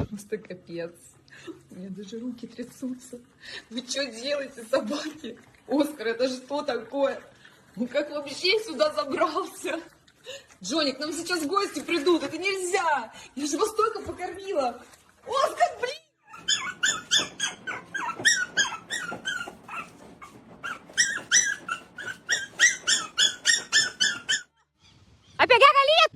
Просто капец. У меня даже руки трясутся. Вы что делаете, собаки? Оскар, это что такое? Он как вообще сюда забрался? Джонни, к нам сейчас гости придут, это нельзя! Я же его столько покормила! Оскар, блин! Опять Галит!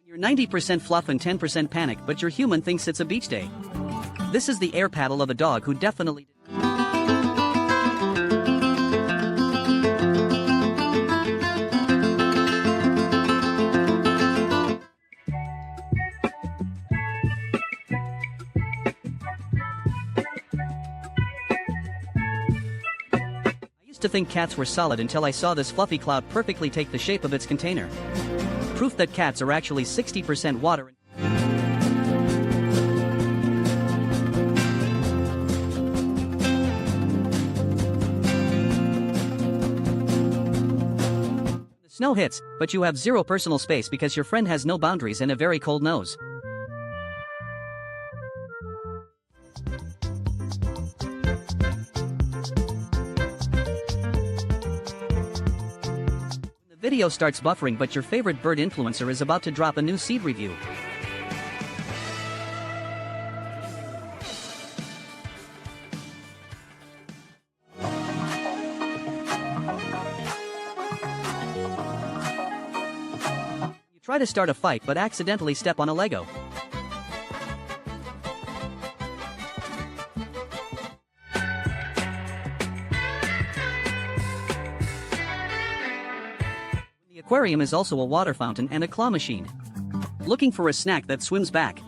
You're 90% fluff and 10% panic, but your human thinks it's a beach day. This is the air paddle of a dog who definitely. I used to think cats were solid until I saw this fluffy cloud perfectly take the shape of its container. Proof that cats are actually 60% water. The snow hits, but you have zero personal space because your friend has no boundaries and a very cold nose. The video starts buffering, but your favorite bird influencer is about to drop a new seed review. You try to start a fight but accidentally step on a Lego. The aquarium is also a water fountain and a claw machine. Looking for a snack that swims back.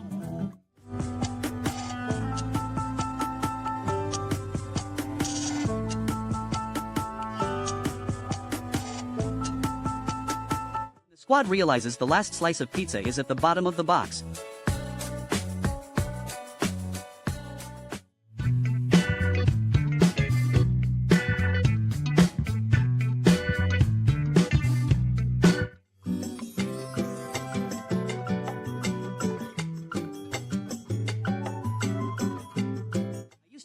The squad realizes the last slice of pizza is at the bottom of the box.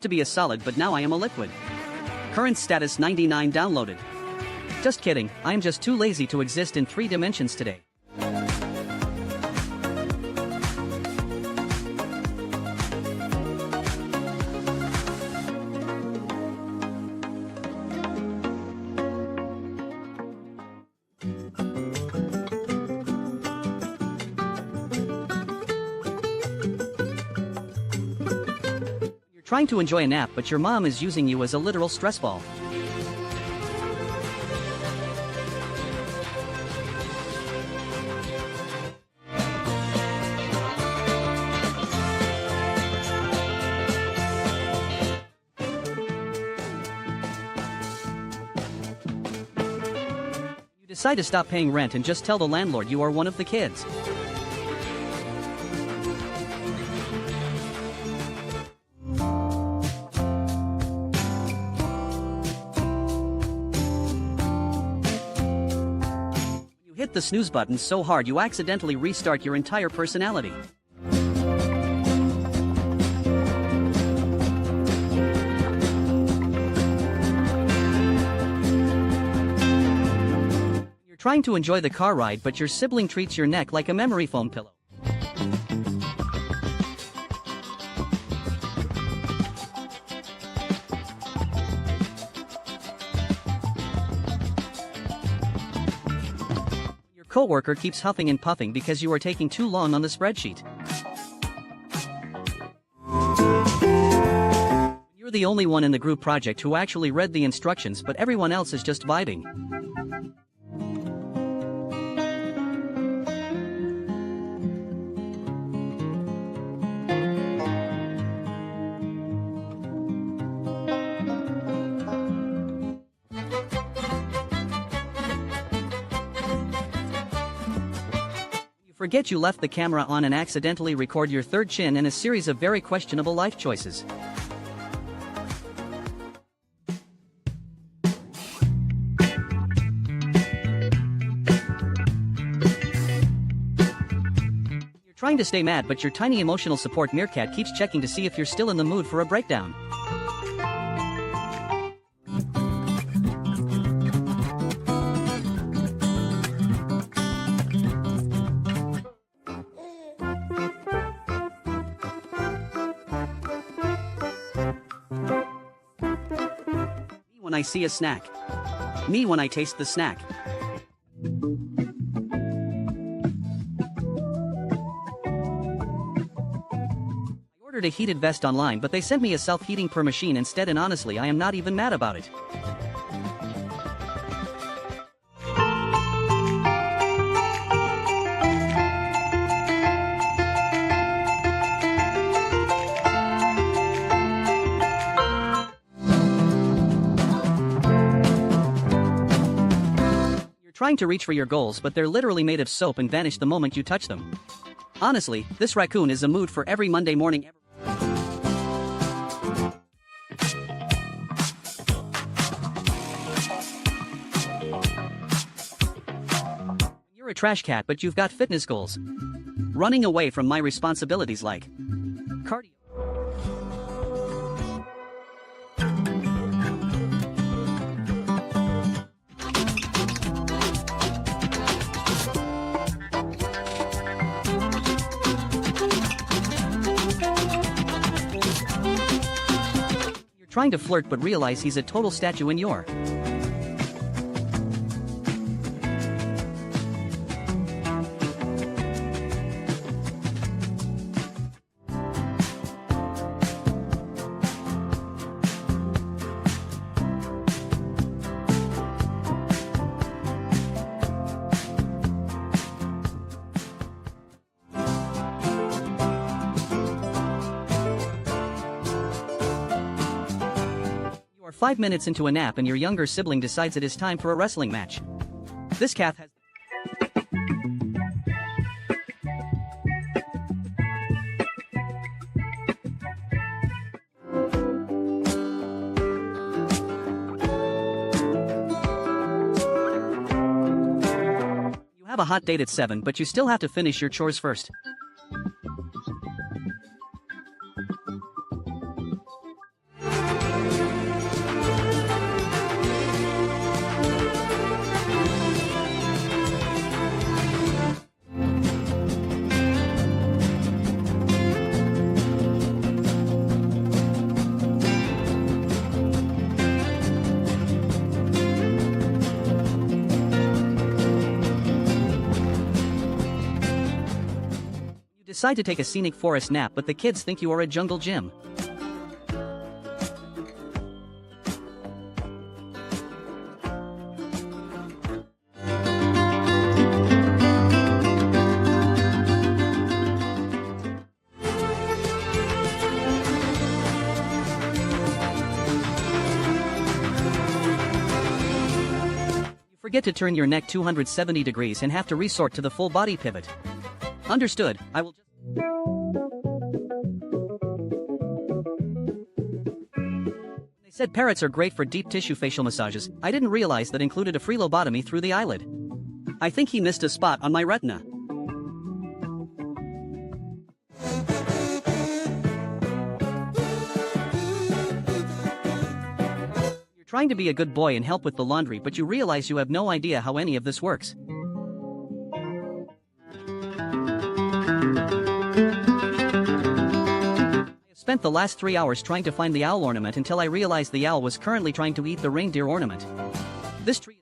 To be a solid, but now I am a liquid. Current status 99 downloaded. Just kidding, I am just too lazy to exist in 3 dimensions today. Trying to enjoy a nap, but your mom is using you as a literal stress ball. You decide to stop paying rent and just tell the landlord you are one of the kids. Hit the snooze button so hard you accidentally restart your entire personality. You're trying to enjoy the car ride, but your sibling treats your neck like a memory foam pillow. Coworker keeps huffing and puffing because you are taking too long on the spreadsheet. You're the only one in the group project who actually read the instructions, but everyone else is just vibing. Forget you left the camera on and accidentally record your third chin and a series of very questionable life choices. You're trying to stay mad, but your tiny emotional support meerkat keeps checking to see if you're still in the mood for a breakdown. When I see a snack. Me when I taste the snack. I ordered a heated vest online, but they sent me a self-heating per machine instead, and honestly I am not even mad about it. Trying to reach for your goals, but they're literally made of soap and vanish the moment you touch them. Honestly, this raccoon is a mood for every Monday morning ever. You're a trash cat, but you've got fitness goals. Running away from my responsibilities like cardio. Trying to flirt but realize he's a total statue in your. You are 5 minutes into a nap and your younger sibling decides it is time for a wrestling match. This cat has. You have a hot date at 7, but you still have to finish your chores first. Decide to take a scenic forest nap, but the kids think you are a jungle gym. You forget to turn your neck 270 degrees and have to resort to the full body pivot. Understood, I will just. They said parrots are great for deep tissue facial massages. I didn't realize that included a free lobotomy through the eyelid. I think he missed a spot on my retina. You're trying to be a good boy and help with the laundry, but you realize you have no idea how any of this works. I spent the last 3 hours trying to find the owl ornament until I realized the owl was currently trying to eat the reindeer ornament. This tree.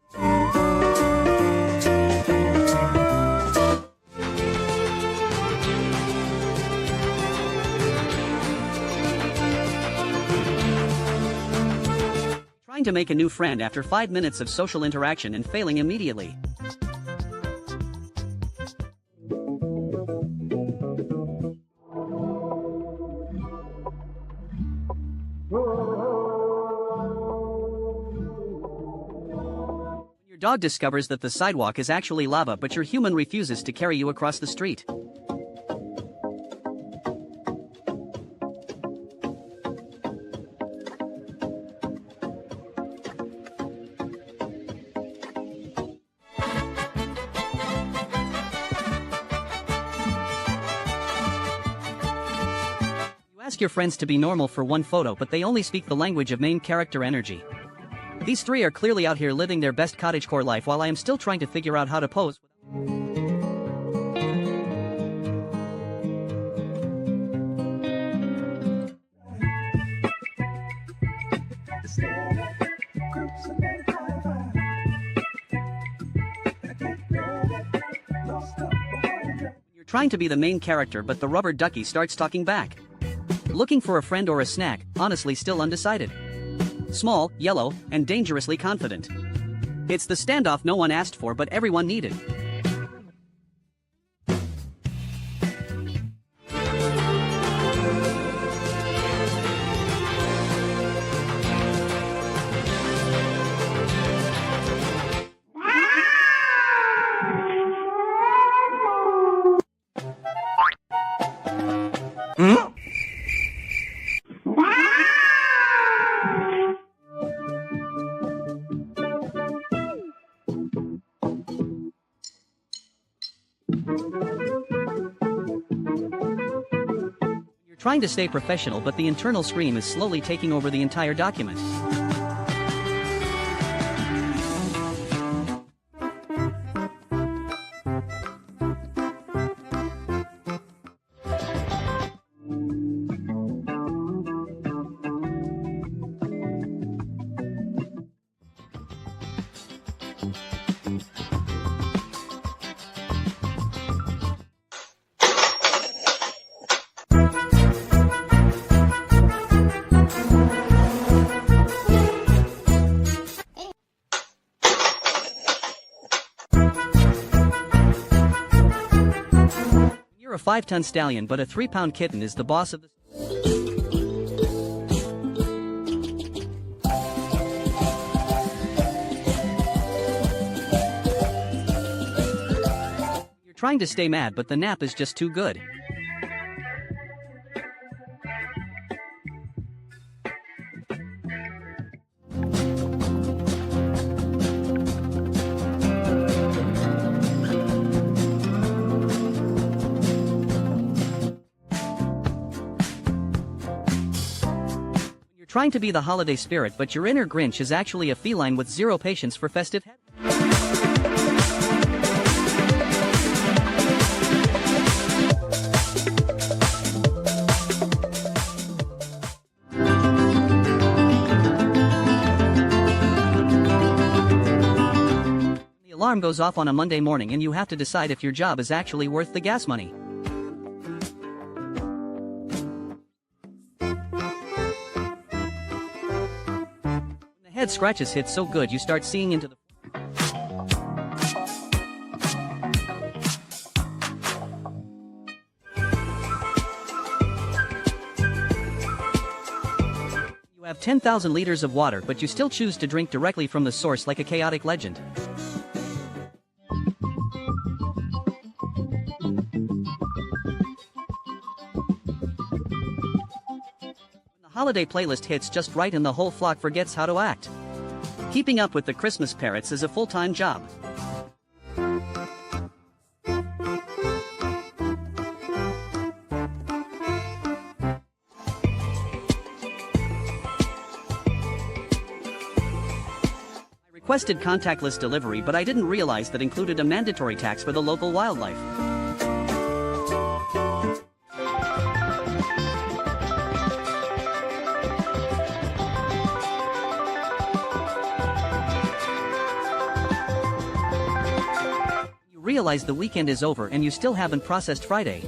Trying to make a new friend after 5 minutes of social interaction and failing immediately. dog discovers that the sidewalk is actually lava, but your human refuses to carry you across the street. Ask your friends to be normal for one photo, but they only speak the language of main character energy. These three are clearly out here living their best cottagecore life while I am still trying to figure out how to pose. You're trying to be the main character, but the rubber ducky starts talking back. Looking for a friend or a snack, honestly still undecided. Small, yellow, and dangerously confident. It's the standoff no one asked for but everyone needed. You're trying to stay professional, but the internal scream is slowly taking over the entire document. You're a 5-ton stallion, but a 3-pound kitten is the boss of the... You're trying to stay mad, but the nap is just too good. Trying to be the holiday spirit, but your inner Grinch is actually a feline with zero patience for festive. The alarm goes off on a Monday morning and you have to decide if your job is actually worth the gas money. Head scratches hit so good you start seeing into the... You have 10,000 liters of water, but you still choose to drink directly from the source like a chaotic legend. Holiday playlist hits just right and the whole flock forgets how to act. Keeping up with the Christmas parrots is a full-time job. I requested contactless delivery, but I didn't realize that included a mandatory tax for the local wildlife. Realize the weekend is over and you still haven't processed Friday.